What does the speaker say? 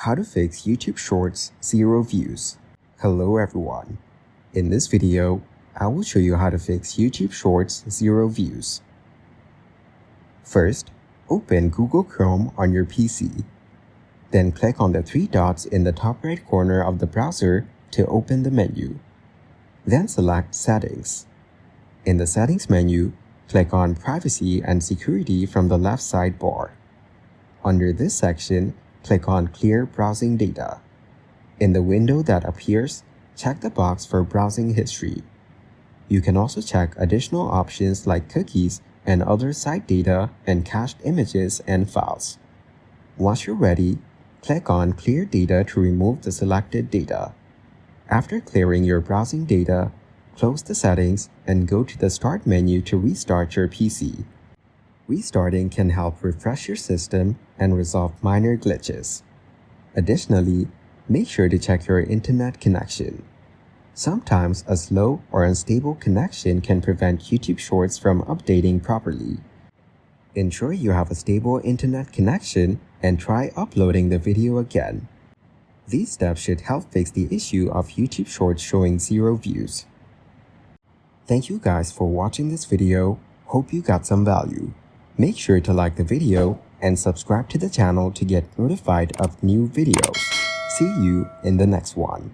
How to fix YouTube Shorts 0 views. Hello everyone. In this video, I will show you how to fix YouTube Shorts 0 views. First, open Google Chrome on your PC. Then click on the three dots in the top right corner of the browser to open the menu. Then select Settings. In the Settings menu, click on Privacy and Security from the left sidebar. Under this section, click on Clear Browsing Data. In the window that appears, check the box for browsing history. You can also check additional options like cookies and other site data and cached images and files. Once you're ready, click on Clear Data to remove the selected data. After clearing your browsing data, close the settings and go to the Start menu to restart your PC. Restarting can help refresh your system and resolve minor glitches. Additionally, make sure to check your internet connection. Sometimes a slow or unstable connection can prevent YouTube Shorts from updating properly. Ensure you have a stable internet connection and try uploading the video again. These steps should help fix the issue of YouTube Shorts showing 0 views. Thank you guys for watching this video. Hope you got some value. Make sure to like the video and subscribe to the channel to get notified of new videos. See you in the next one.